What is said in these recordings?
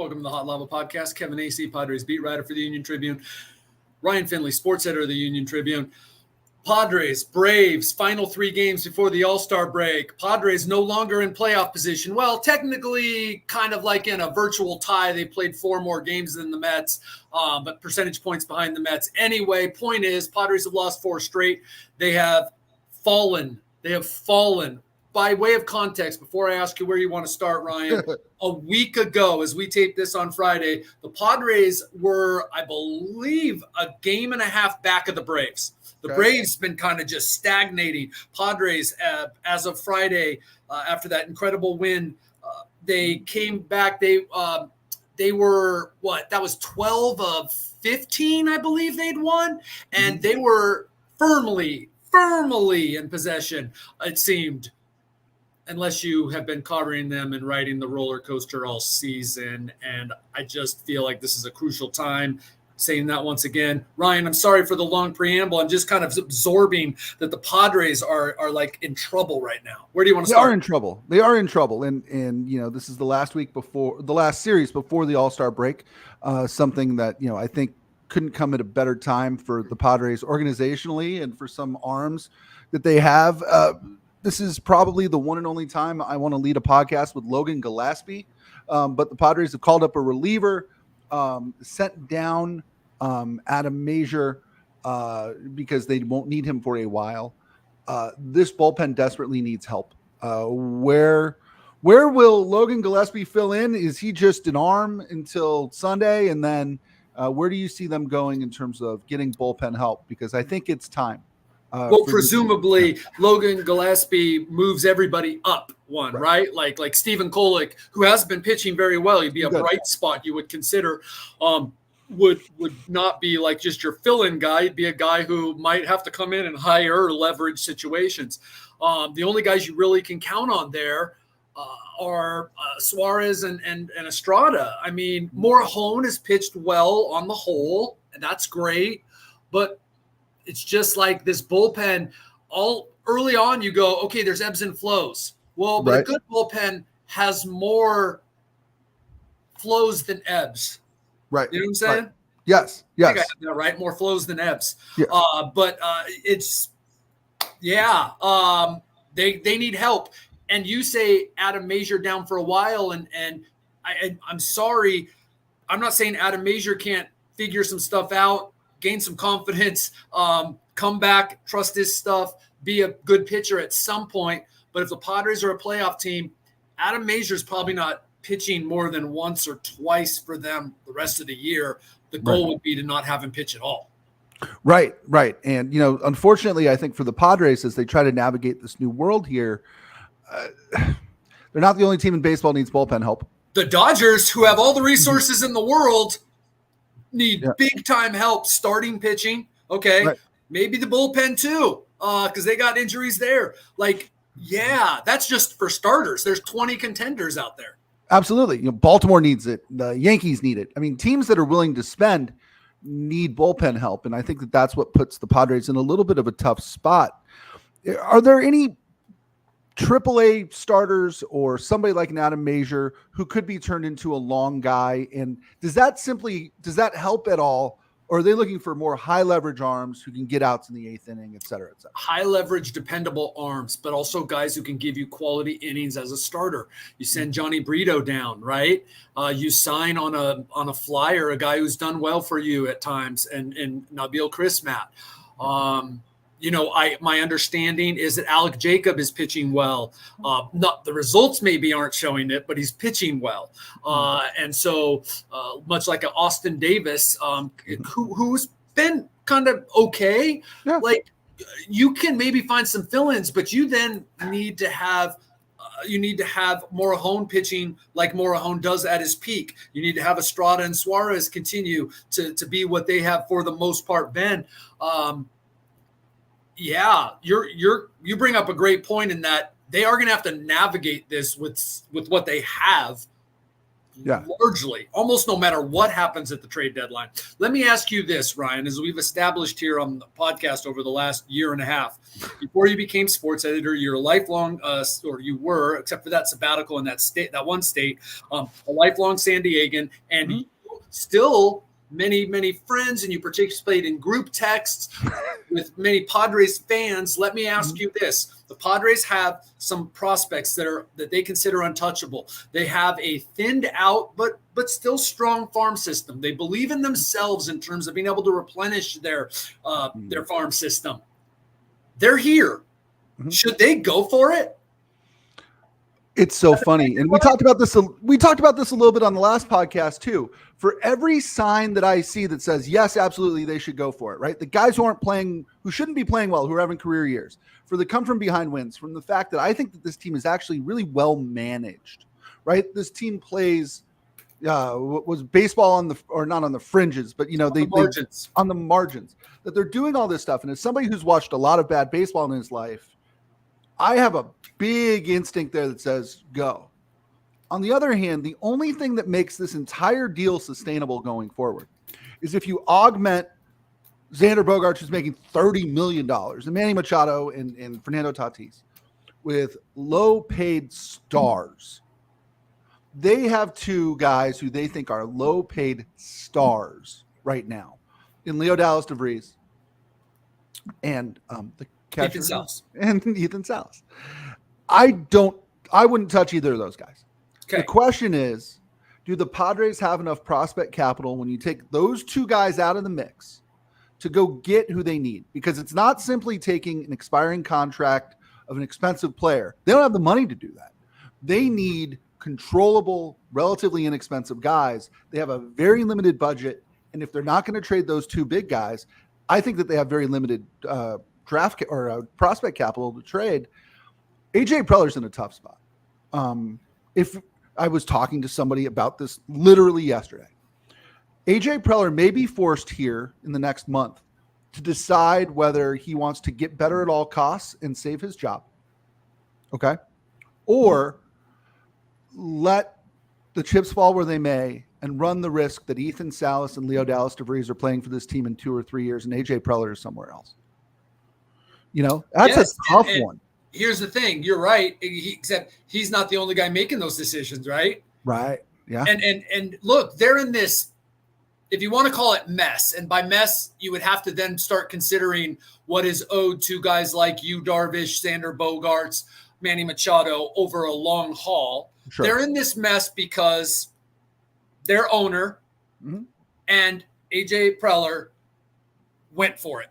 Welcome to the Hot Lava Podcast. Kevin Acee, Padres beat writer for the Union-Tribune. Ryan Finley, sports editor of the Union-Tribune. Padres, Braves, final 3 games before the All-Star break. Padres no longer in playoff position. Well, technically kind of like in a virtual tie. They played 4 more games than the Mets, but percentage points behind the Mets. Anyway, point is, Padres have lost 4 straight. They have fallen. By way of context, before I ask you where you want to start, Ryan, a week ago, as we tape this on Friday, the Padres were, I believe, a game and a half back of the Braves. The Braves been kind of just stagnating. Padres, as of Friday, after that incredible win, they came back. They were, that was 12 of 15, I believe they'd won. And they were firmly in possession, it seemed. Unless you have been covering them and riding the roller coaster all season. And I just feel like this is a crucial time. Saying that once again. Ryan, I'm sorry for the long preamble. I'm just kind of absorbing that the Padres are like in trouble right now. Where do you want to start? They are in trouble. And you know, this is the last series before the All-Star break. Something that, you know, I think couldn't come at a better time for the Padres organizationally and for some arms that they have. This is probably the one and only time I want to lead a podcast with Logan Gillespie. But the Padres have called up a reliever, sent down Adam Major because they won't need him for a while. This bullpen desperately needs help. Where will Logan Gillespie fill in? Is he just an arm until Sunday? And then where do you see them going in terms of getting bullpen help? Because I think it's time. Presumably Logan Gillespie moves everybody up one, right? Like Stephen Kolek, who has been pitching very well. He'd be a bright spot you would consider. Would not be like just your fill-in guy. He'd be a guy who might have to come in higher leverage situations. The only guys you really can count on there are Suarez and Estrada. I mean, Morejon has pitched well on the whole, and that's great, but it's just like this bullpen. All early on, you go, okay, there's ebbs and flows. Well, but a good bullpen has more flows than ebbs. Right. You know what I'm saying? Right. Yes. I think I have that right. More flows than ebbs. Yes. They need help. And you say Adam Major down for a while, and I'm sorry, I'm not saying Adam Major can't figure some stuff out, gain some confidence, come back, trust his stuff, be a good pitcher at some point. But if the Padres are a playoff team, Adam Major is probably not pitching more than once or twice for them the rest of the year. The goal would be to not have him pitch at all. Right. And, you know, unfortunately, I think for the Padres, as they try to navigate this new world here, they're not the only team in baseball needs bullpen help. The Dodgers, who have all the resources in the world, need big time help starting pitching. Okay. Right. Maybe the bullpen too, because they got injuries there. That's just for starters. There's 20 contenders out there. Absolutely. You know, Baltimore needs it. The Yankees need it. I mean, teams that are willing to spend need bullpen help. And I think that that's what puts the Padres in a little bit of a tough spot. Are there any AAA starters or somebody like an Adam Major who could be turned into a long guy? And does that help at all? Or are they looking for more high leverage arms who can get outs in the 8th inning, et cetera, et cetera? High leverage, dependable arms, but also guys who can give you quality innings as a starter. You send Johnny Brito down, right? You sign on a flyer, a guy who's done well for you at times, and Nabil Crismat. My understanding is that Alec Jacob is pitching well. Not the results maybe aren't showing it, but he's pitching well. And so much like Austin Davis, who's been kind of okay, like you can maybe find some fill-ins, but you then need to have Morejon pitching like Morejon does at his peak. You need to have Estrada and Suarez continue to be what they have for the most part been. You bring up a great point in that they are going to have to navigate this with what they have Yeah. Largely, almost no matter what happens at the trade deadline. Let me ask you this, Ryan, as we've established here on the podcast over the last year and a half. Before you became sports editor, you're a lifelong, or you were, except for that sabbatical in that state, that one state, a lifelong San Diegan, and you still many friends, and you participate in group texts with many Padres fans. Let me ask you this. The Padres have some prospects that they consider untouchable. They have a thinned out but still strong farm system. They believe in themselves in terms of being able to replenish their farm system. They're here. Should they go for it? It's so funny. And we talked about this a little bit on the last podcast too. For every sign that I see that says, yes, absolutely, they should go for it, right? The guys who shouldn't be playing well, who are having career years, for the come from behind wins, from the fact that I think that this team is actually really well managed, right? This team plays, was baseball not on the fringes, but on the margins, that they're doing all this stuff. And as somebody who's watched a lot of bad baseball in his life, I have a big instinct there that says go. On the other hand, the only thing that makes this entire deal sustainable going forward is if you augment Xander Bogaerts, who's making $30 million, and Manny Machado and Fernando Tatis with low-paid stars. They have two guys who they think are low-paid stars right now in Leo Dallas DeVries and the catcher, Ethan Salas. I wouldn't touch either of those guys. Okay. The question is, do the Padres have enough prospect capital when you take those two guys out of the mix to go get who they need? Because it's not simply taking an expiring contract of an expensive player. They don't have the money to do that. They need controllable, relatively inexpensive guys. They have a very limited budget. And if they're not going to trade those two big guys, I think that they have very limited prospect capital to trade. AJ Preller's in a tough spot. If I was talking to somebody about this literally yesterday, AJ Preller may be forced here in the next month to decide whether he wants to get better at all costs and save his job. Okay. Or let the chips fall where they may and run the risk that Ethan Salas and Leo Dallas DeVries are playing for this team in 2 or 3 years and AJ Preller is somewhere else. That's a tough one. Here's the thing. You're right. Except he's not the only guy making those decisions, right? Right. Yeah. And look, they're in this, if you want to call it mess, and by mess, you would have to then start considering what is owed to guys like you, Darvish, Xander Bogaerts, Manny Machado over a long haul. Sure. They're in this mess because their owner and AJ Preller went for it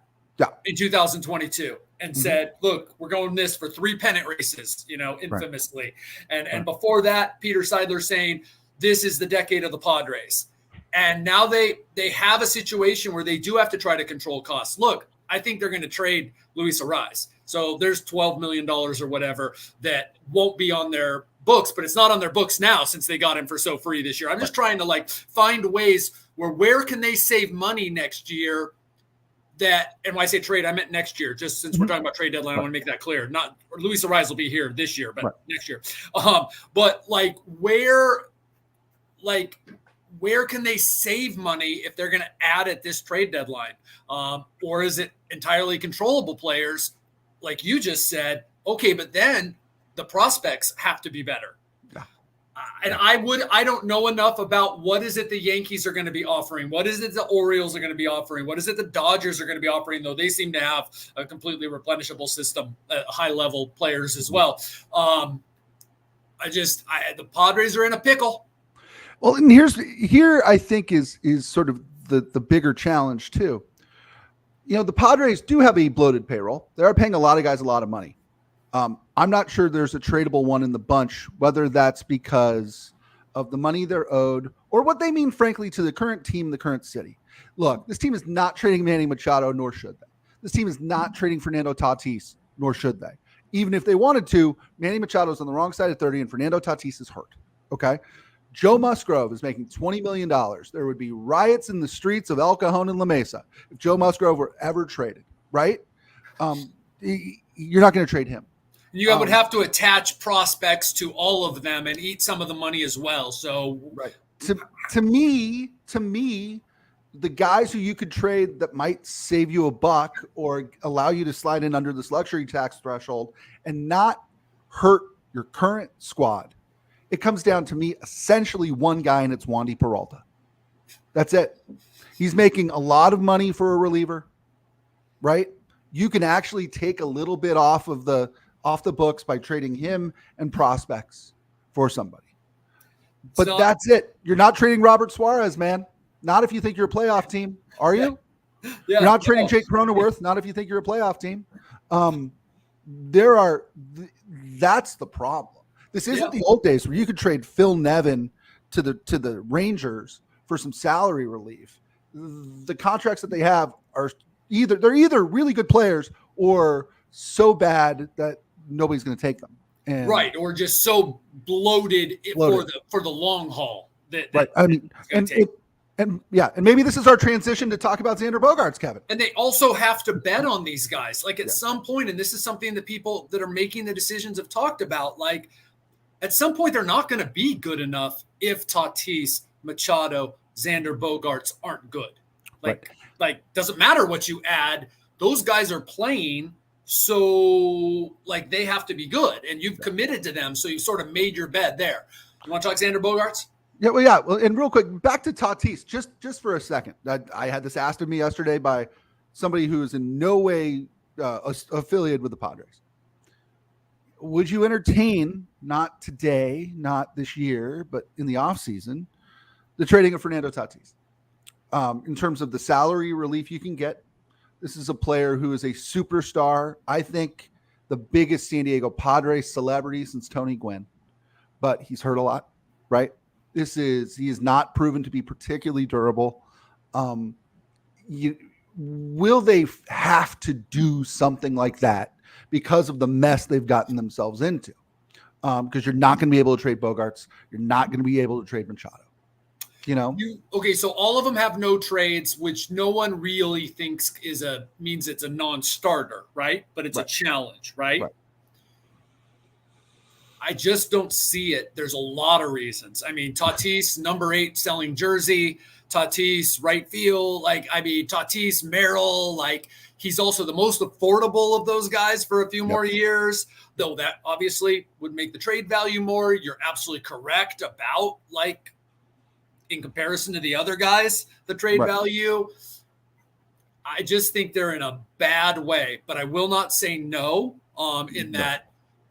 in 2022 and said, look, we're going this for 3 pennant races, infamously. Right. And before that, Peter Seidler saying, this is the decade of the Padres. And now they have a situation where they do have to try to control costs. Look, I think they're going to trade Luis Arraez. So there's $12 million or whatever that won't be on their books, but it's not on their books now since they got him for so free this year. I'm just trying to find ways where can they save money next year and when I say trade, I meant next year, just since we're talking about trade deadline, I want to make that clear. Not Luis Arraez will be here this year, but next year. But where can they save money if they're going to add at this trade deadline? Or is it entirely controllable players? Like you just said, okay, but then the prospects have to be better. And I don't know enough about what is it the Yankees are going to be offering. What is it the Orioles are going to be offering? What is it the Dodgers are going to be offering, though they seem to have a completely replenishable system at high-level players as well. The Padres are in a pickle. Well, and here I think is sort of the bigger challenge too. The Padres do have a bloated payroll. They are paying a lot of guys a lot of money. I'm not sure there's a tradable one in the bunch, whether that's because of the money they're owed or what they mean, frankly, to the current team, the current city. Look, this team is not trading Manny Machado, nor should they. This team is not trading Fernando Tatis, nor should they. Even if they wanted to, Manny Machado's on the wrong side of 30 and Fernando Tatis is hurt. Okay. Joe Musgrove is making $20 million. There would be riots in the streets of El Cajon and La Mesa if Joe Musgrove were ever traded, right? You're not going to trade him. You would have to attach prospects to all of them and eat some of the money as well. So right. To me, the guys who you could trade that might save you a buck or allow you to slide in under this luxury tax threshold and not hurt your current squad, it comes down to me essentially one guy, and it's Wandy Peralta. That's it. He's making a lot of money for a reliever, right? You can actually take a little bit off the books by trading him and prospects for somebody. But that's it. You're not trading Robert Suarez, man. Not if you think you're a playoff team. Are you? Yeah, you're not trading Jake Cronenworth. Not if you think you're a playoff team. That's the problem. This isn't the old days where you could trade Phil Nevin to the Rangers for some salary relief. The contracts that they have are either really good players or so bad that nobody's going to take them. And right, or just so bloated. For the long haul. Right. I mean, and maybe this is our transition to talk about Xander Bogaerts, Kevin. And they also have to bet on these guys. Like at some point, and this is something that people that are making the decisions have talked about, like at some point they're not going to be good enough if Tatis, Machado, Xander Bogaerts aren't good. Like doesn't matter what you add. Those guys are playing, so like they have to be good, and you've committed to them, so you've sort of made your bed there. You want to talk Xander Bogaerts? Well, and real quick, back to Tatis, just for a second. I had this asked of me yesterday by somebody who is in no way affiliated with the Padres. Would you entertain, not today, not this year, but in the offseason, the trading of Fernando Tatis? In terms of the salary relief you can get, this is a player who is a superstar. I think the biggest San Diego Padres celebrity since Tony Gwynn, but he's hurt a lot, right? He is not proven to be particularly durable. Will they have to do something like that because of the mess they've gotten themselves into? Because you're not going to be able to trade Bogaerts. You're not going to be able to trade Machado. So all of them have no trades, which no one really thinks means it's a non-starter, right? But it's a challenge, right? I just don't see it. There's a lot of reasons. I mean, Tatis, number 8 selling jersey, Tatis, right field. Tatis, Merrill, he's also the most affordable of those guys for a few more years, though that obviously would make the trade value more. You're absolutely correct about in comparison to the other guys, the trade value. I just think they're in a bad way, but I will not say no that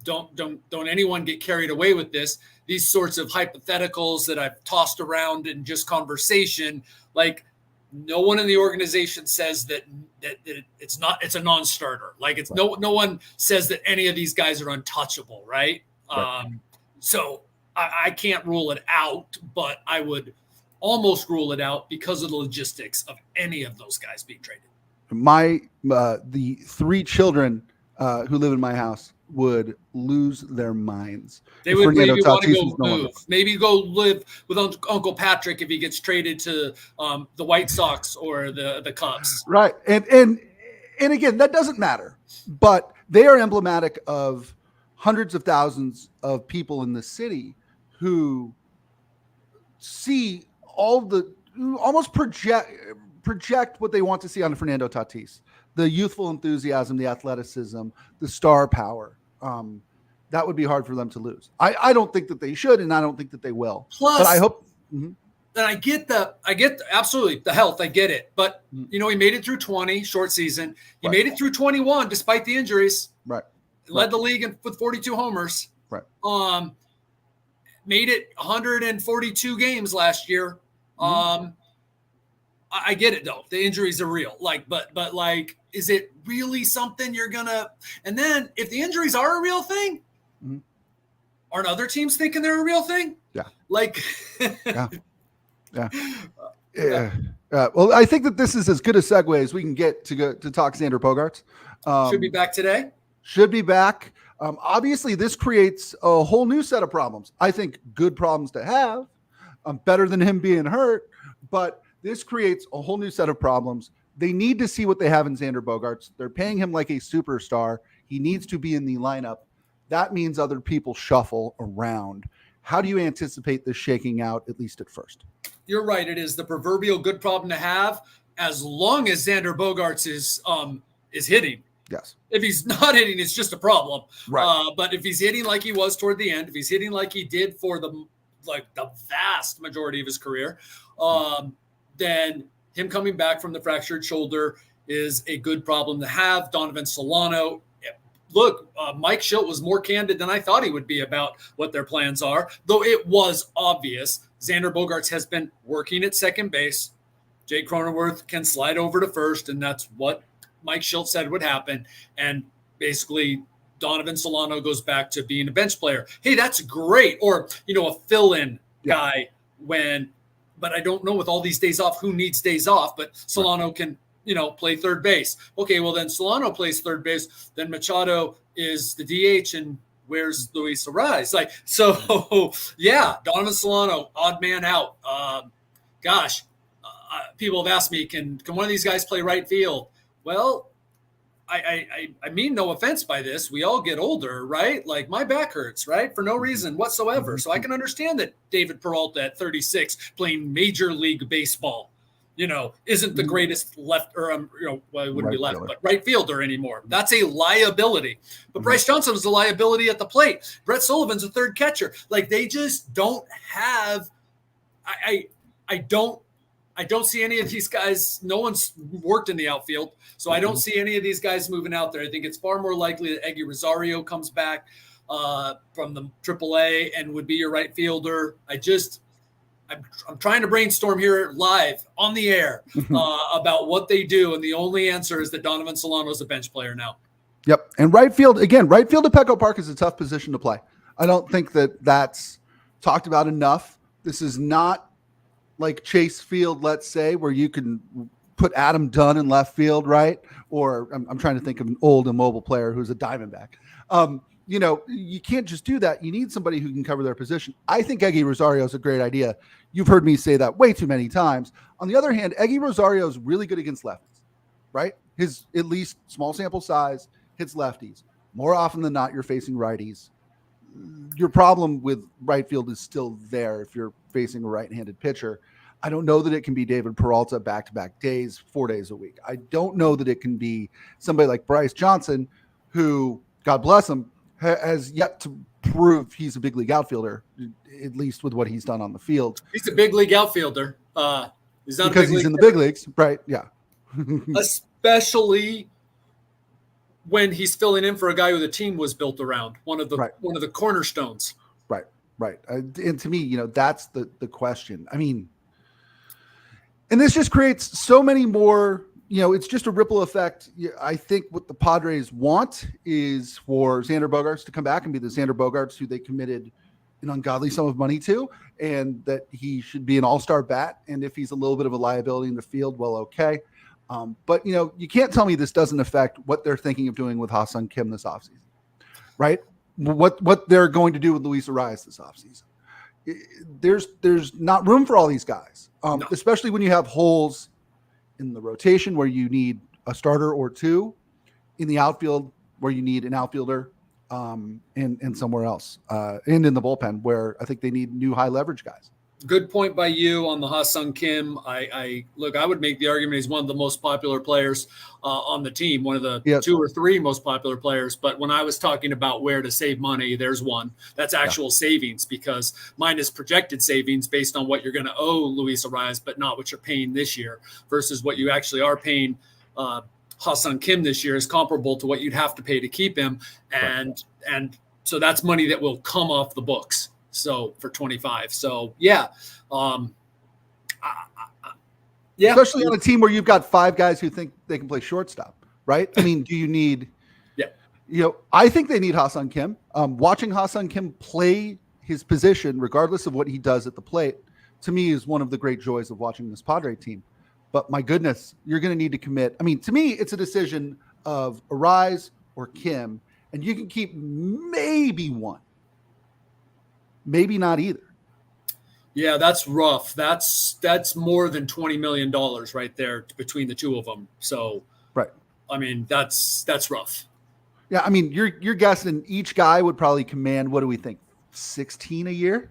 don't anyone get carried away with this. These sorts of hypotheticals that I've tossed around in just conversation, no one in the organization says that it's a non-starter. No one says that any of these guys are untouchable, right? So I can't rule it out, but I would almost rule it out because of the logistics of any of those guys being traded. The 3 children who live in my house would lose their minds. They would maybe want to go move. Maybe go live with Uncle Patrick if he gets traded to the White Sox or the Cubs. Right. And again, that doesn't matter. But they are emblematic of hundreds of thousands of people in the city who see almost project what they want to see on Fernando Tatis. The youthful enthusiasm, the athleticism, the star power. That would be hard for them to lose. I don't think that they should, and I don't think that they will. Plus, but I hope. And I get absolutely the health. I get it, but he made it through 20 short season. He made it through 21 despite the injuries. Right. Led the league with 42 homers. Right. Made it 142 games last year. I get it though. The injuries are real. But is it really something you're gonna? And then if the injuries are a real thing, aren't other teams thinking they're a real thing? Yeah. Well, I think that this is as good a segue as we can get to talk Xander Bogaerts. Should be back today. Should be back. Obviously, this creates a whole new set of problems. I think good problems to have, better than him being hurt, but this creates a whole new set of problems. They need to see what they have in Xander Bogaerts. They're paying him like a superstar. He needs to be in the lineup. that means other people shuffle around. How do you anticipate this shaking out, at least at first? You're right. It is the proverbial good problem to have as long as Xander Bogaerts is hitting. Yes. If he's not hitting, it's just a problem. Right. But if he's hitting like he was toward the end, if he's hitting like he did for the vast majority of his career, then him coming back from the fractured shoulder is a good problem to have. Donovan Solano, look, Mike Schilt was more candid than I thought he would be about what their plans are, though it was obvious. Xander Bogaerts has been working at second base. Jake Cronenworth can slide over to first, and that's what Mike Schilt said would happen. And basically, Donovan Solano goes back to being a bench player. Hey, that's great. Or, a fill-in guy but I don't know with all these days off, who needs days off, but Solano can, play third base. Okay, well then Solano plays third base. Then Machado is the DH, and where's Luis Ariz? Donovan Solano, odd man out. People have asked me, can one of these guys play right field? Well, I mean no offense by this. We all get older, right? Like my back hurts, right? For no reason whatsoever. So I can understand that David Peralta at 36 playing Major League Baseball, isn't the greatest left or, it wouldn't be left, but right fielder anymore. That's a liability. But Bryce Johnson was a liability at the plate. Brett Sullivan's a third catcher. Like they just don't have, I don't see any of these guys. No one's worked in the outfield, so I don't see any of these guys moving out there. I think it's far more likely that Eggy Rosario comes back from the AAA and would be your right fielder. I'm trying to brainstorm here live on the air about what they do, and the only answer is that Donovan Solano is a bench player now. Yep, and right field at Petco Park is a tough position to play. I don't think that's talked about enough. This is not like Chase Field, let's say, where you can put Adam Dunn in left field, right? Or I'm trying to think of an old immobile player who's a Diamondback. You can't just do that. You need somebody who can cover their position. I think Eggy Rosario is a great idea. You've heard me say that way too many times. On the other hand, Eggy Rosario is really good against lefties, right? His at least small sample size hits lefties. More often than not, you're facing righties. Your problem with right field is still there if you're facing a right-handed pitcher. I don't know that it can be David Peralta back-to-back days, 4 days a week. I don't know that it can be somebody like Bryce Johnson, who, God bless him, has yet to prove he's a big league outfielder, at least with what he's done on the field. He's a big league outfielder. He's not because he's in the big leagues, right? Yeah. Especially when he's filling in for a guy who the team was built around, one of the cornerstones. Right. And to me, that's the question. I mean, and this just creates so many more, it's just a ripple effect. I think what the Padres want is for Xander Bogaerts to come back and be the Xander Bogaerts who they committed an ungodly sum of money to, and that he should be an all-star bat. And if he's a little bit of a liability in the field, well, okay. But, you can't tell me this doesn't affect what they're thinking of doing with Ha-Seong Kim this offseason, right? What they're going to do with Luis Ariz this offseason. There's not room for all these guys, especially when you have holes in the rotation where you need a starter or two, in the outfield where you need an outfielder, and somewhere else, and in the bullpen where I think they need new high leverage guys. Good point by you on the Ha-Seong Kim. I would make the argument he's one of the most popular players on the team, one of the 2 or 3 most popular players. But when I was talking about where to save money, there's one. That's actual savings, because mine is projected savings based on what you're going to owe Luis Ariz, but not what you're paying this year, versus what you actually are paying Ha-Seong Kim this year is comparable to what you'd have to pay to keep him. And so that's money that will come off the books. So for 25. So especially on a team where you've got 5 guys who think they can play shortstop, right? I mean, do you need, I think they need Ha-Seong Kim. Watching Ha-Seong Kim play his position, regardless of what he does at the plate, to me is one of the great joys of watching this Padre team. But my goodness, you're going to need to commit. I mean, to me, it's a decision of Ariz or Kim, and you can keep maybe one. Maybe not either. Yeah, that's rough. That's more than $20 million right there between the two of them. So, right. I mean, that's rough. Yeah, I mean, you're guessing each guy would probably command, what do we think, 16 a year?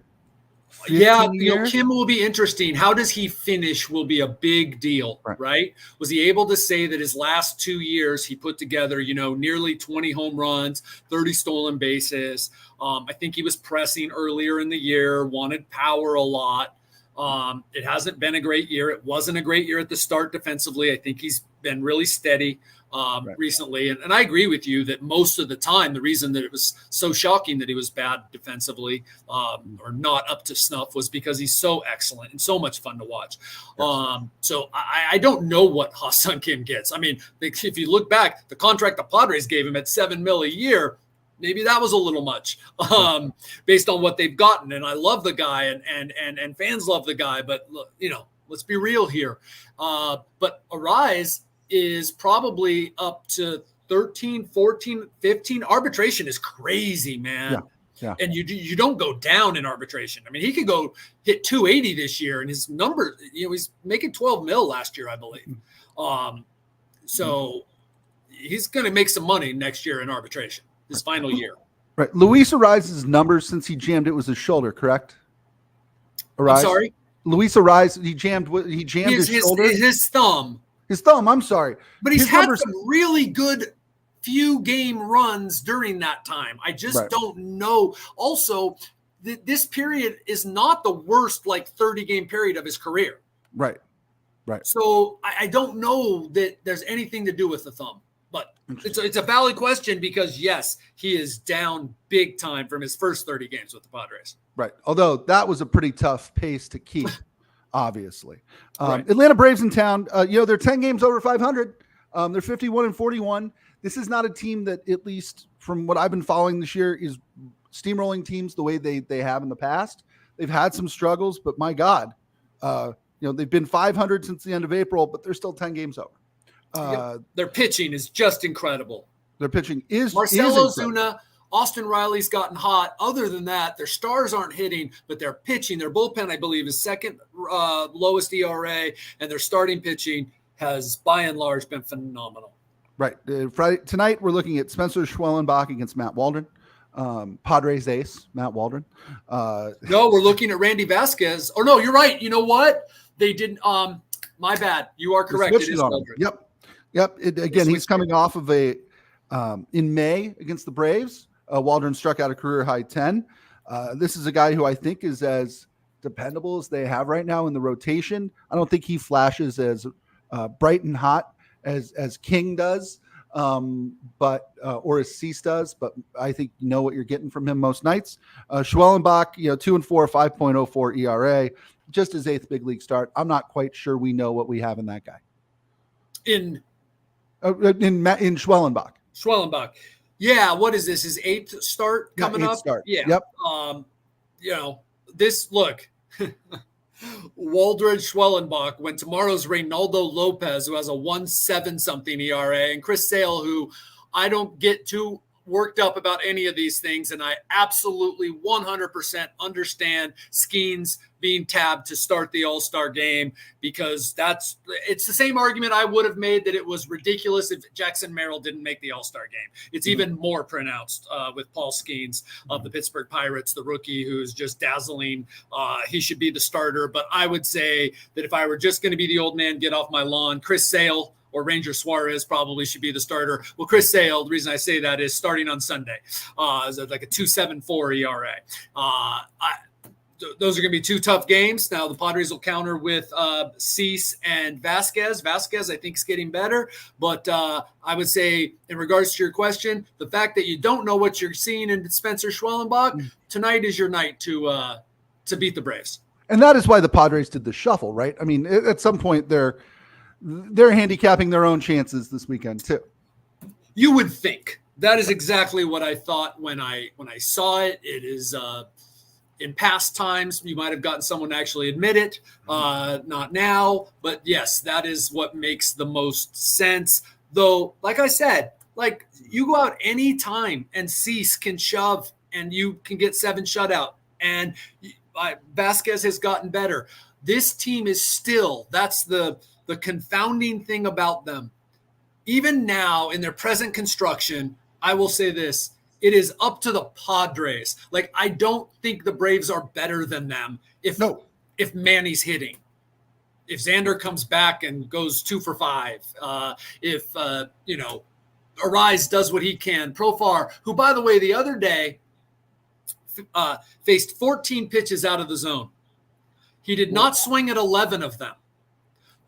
15 Yeah, a year? Kim will be interesting. How does he finish will be a big deal, right? Was he able to say that his last 2 years he put together, nearly 20 home runs, 30 stolen bases? I think he was pressing earlier in the year, wanted power a lot. It hasn't been a great year. It wasn't a great year at the start defensively. I think he's been really steady recently. And I agree with you that most of the time, the reason that it was so shocking that he was bad defensively or not up to snuff was because he's so excellent and so much fun to watch. So I don't know what Ha-Seong Kim gets. I mean, if you look back, the contract the Padres gave him at $7 million a year, maybe that was a little much based on what they've gotten. And I love the guy and fans love the guy, but let's be real here. But Arise is probably up to 13, 14, 15. Arbitration is crazy, man. Yeah. And you don't go down in arbitration. I mean, he could go hit 280 this year, and his number, he's making 12 mil last year, I believe. So he's going to make some money next year in arbitration, his final year. Right. Luis Arise's numbers since he jammed it was his shoulder, correct? Arise? I'm sorry? Luis Arise, he jammed his shoulder? His thumb. His thumb, I'm sorry. But he's had some really good few game runs during that time. I just don't know. Also, this period is not the worst 30-game period of his career. Right. So I don't know that there's anything to do with the thumb. But it's a valid question because, yes, he is down big time from his first 30 games with the Padres. Right. Although that was a pretty tough pace to keep, obviously. Atlanta Braves in town, they're 10 games over 500. They're 51-41. This is not a team that, at least from what I've been following this year, is steamrolling teams the way they have in the past. They've had some struggles, but my God, they've been 500 since the end of April, but they're still 10 games over. Their pitching is just incredible. Their pitching is Marcell Ozuna, Austin Riley's gotten hot. Other than that, their stars aren't hitting, but their pitching, their bullpen, I believe, is second lowest ERA, and their starting pitching has, by and large, been phenomenal. Right. Friday tonight, we're looking at Spencer Schwellenbach against Matt Waldron. Padres ace, Matt Waldron. No, we're looking at Randy Vasquez. Oh, no, you're right. You know what? They didn't. My bad. You are correct. It is Waldron. Yep. He's coming off of in May against the Braves. Waldron struck out a career high 10. This is a guy who I think is as dependable as they have right now in the rotation. I don't think he flashes as bright and hot as King does, or as Cease does. But I think you know what you're getting from him most nights. Schwellenbach, 2-4, 5.04 ERA, just his 8th big league start. I'm not quite sure we know what we have in that guy. In Schwellenbach. Schwellenbach. Yeah, what is this? His 8th start coming up? Start. Yeah. Yep. Look, Waldron Schwellenbach, when tomorrow's Reynaldo Lopez, who has a 1.7 something ERA, and Chris Sale, who I don't get too worked up about any of these things, and I absolutely 100% understand Skeens being tabbed to start the All-Star game because it's the same argument I would have made that it was ridiculous if Jackson Merrill didn't make the All-Star game. It's even more pronounced with Paul Skeens of the Pittsburgh Pirates, the rookie who's just dazzling. He should be the starter, but I would say that if I were just going to be the old man, get off my lawn, Chris Sale or Ranger Suarez probably should be the starter. Well, Chris Sale, the reason I say that is starting on Sunday, is like a 2.74 ERA. Those are going to be two tough games. Now the Padres will counter with Cease and Vasquez. Vasquez, I think, is getting better. But I would say, in regards to your question, the fact that you don't know what you're seeing in Spencer Schwellenbach, tonight is your night to beat the Braves. And that is why the Padres did the shuffle, right? I mean, at some point they're handicapping their own chances this weekend too. You would think. That is exactly what I thought when I saw it. It is in past times you might have gotten someone to actually admit it, not now. But yes, that is what makes the most sense. Though, like I said, you go out any time and Cease can shove and you can get 7 shutout. And Vasquez has gotten better. This team is still, that's the confounding thing about them. Even now in their present construction, I will say this. It is up to the Padres. Like, I don't think the Braves are better than them if Manny's hitting. If Xander comes back and goes 2 for 5, if Arise does what he can. Profar, who, by the way, the other day faced 14 pitches out of the zone. He did not swing at 11 of them.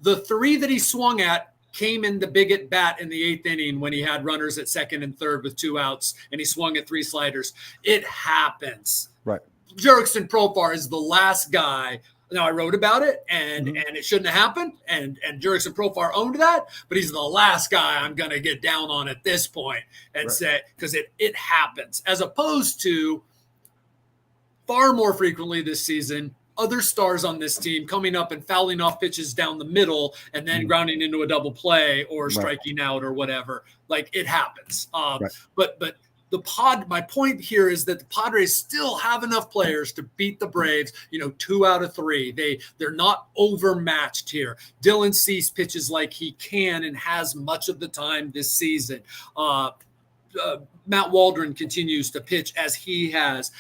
The 3 that he swung at came in the big at bat in the 8th inning when he had runners at second and third with 2 outs, and he swung at 3 sliders. It happens. Right. Jurickson Profar is the last guy. Now, I wrote about it, and it shouldn't have happened, and Jurickson Profar owned that, but he's the last guy I'm going to get down on at this point and say, because it happens, as opposed to far more frequently this season, other stars on this team coming up and fouling off pitches down the middle and then grounding into a double play or striking out or whatever. Like, it happens. But my point here is that the Padres still have enough players to beat the Braves, 2 out of 3. They're not overmatched here. Dylan Cease pitches like he can and has much of the time this season. Matt Waldron continues to pitch as he has.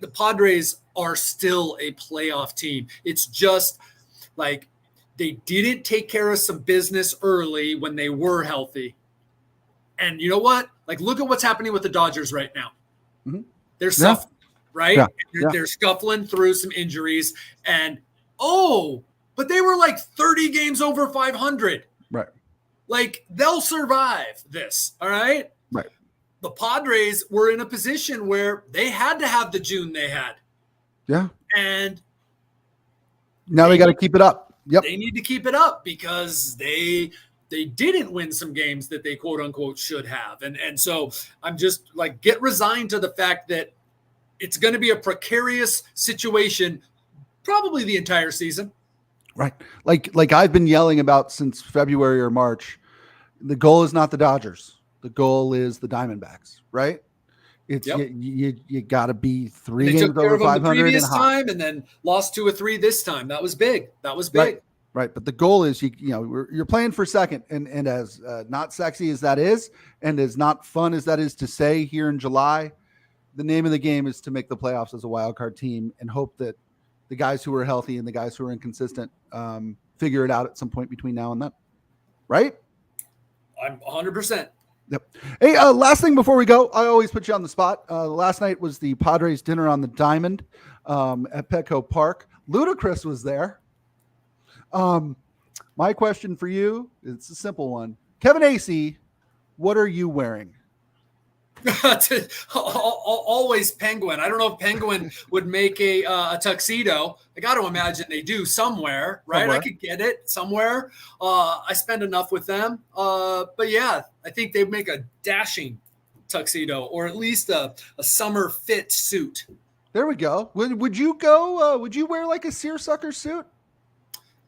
The Padres are still a playoff team. It's just like they didn't take care of some business early when they were healthy. And you know what? Like, look at what's happening with the Dodgers right now. They're suffering, right? Yeah. They're scuffling through some injuries. And, but they were like 30 games over 500. Right. Like, they'll survive this, all right? Right. The Padres were in a position where they had to have the June they had. Yeah. And now they got to keep it up. Yep. They need to keep it up because they didn't win some games that they quote unquote should have. And so I'm just like, get resigned to the fact that it's going to be a precarious situation probably the entire season. Right. Like I've been yelling about since February or March, the goal is not the Dodgers. The goal is the Diamondbacks, right? It's you got to be 3 games over 500 the previous and hot. time, and then lost 2 or 3 this time. That was big. Right. But the goal is you're playing for second, and as not sexy as that is, and as not fun as that is to say here in July, the name of the game is to make the playoffs as a wild card team and hope that the guys who are healthy and the guys who are inconsistent figure it out at some point between now and then. Right? I'm 100%. Yep. Hey, last thing before we go, I always put you on the spot. Last night was the Padres dinner on the Diamond at Petco Park. Ludacris was there. My question for you, it's a simple one. Kevin Acee, what are you wearing? Always Penguin. I don't know if Penguin would make a tuxedo. I got to imagine they do somewhere, right? I could get it somewhere. I spend enough with them. But yeah, I think they'd make a dashing tuxedo, or at least a summer fit suit. There we go. Would you go? Would you wear like a seersucker suit?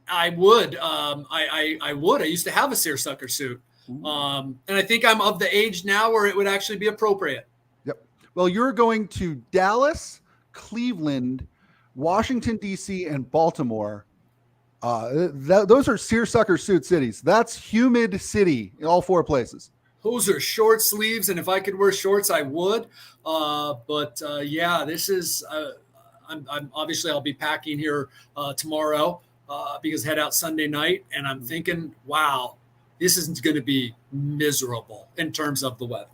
I would. I would. I used to have a seersucker suit. And I think I'm of the age now where it would actually be appropriate. Yep. Well, you're going to Dallas, Cleveland, Washington, D.C., and Baltimore. Those are seersucker suit cities. That's humid city in all 4 places. Those are short sleeves, and if I could wear shorts, I would. Yeah, this is. I'm obviously I'll be packing here tomorrow because head out Sunday night, and I'm thinking, wow. This isn't going to be miserable in terms of the weather.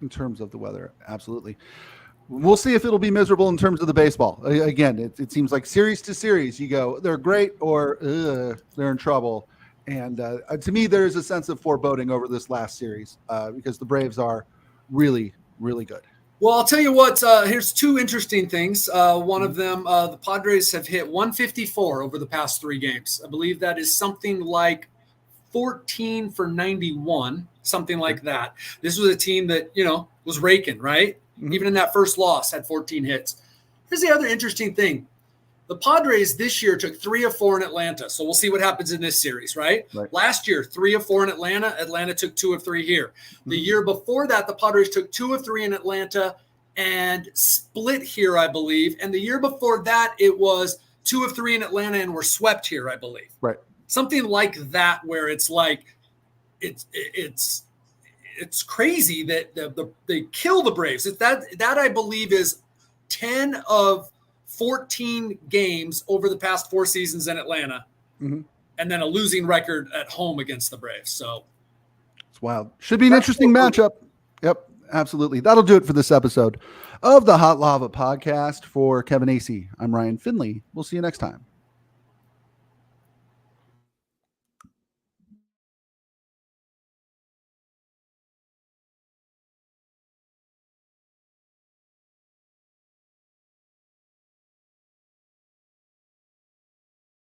In terms of the weather, absolutely. We'll see if it'll be miserable in terms of the baseball. Again, it seems like series to series, you go, they're great or they're in trouble. And to me, there is a sense of foreboding over this last series because the Braves are really, really good. Well, I'll tell you what, here's 2 interesting things. One of them, the Padres have hit 154 over the past 3 games. I believe that is something like 14 for 91, something like that. This was a team that, was raking, right? Even in that first loss, had 14 hits. Here's the other interesting thing. The Padres this year took 3 of 4 in Atlanta. So we'll see what happens in this series, right? Last year, 3 of 4 in Atlanta. Atlanta took 2 of 3 here. The year before that, the Padres took 2 of 3 in Atlanta and split here, I believe. And the year before that, it was 2 of 3 in Atlanta and were swept here, I believe. Right. Something like that, where it's like it's it's crazy that they kill the Braves. That I believe is 10 of 14 games over the past 4 seasons in Atlanta, and then a losing record at home against the Braves. So it's wild. Should be an interesting matchup. Yep, absolutely. That'll do it for this episode of the Hot Lava Podcast. For Kevin Acee, I'm Ryan Finley. We'll see you next time.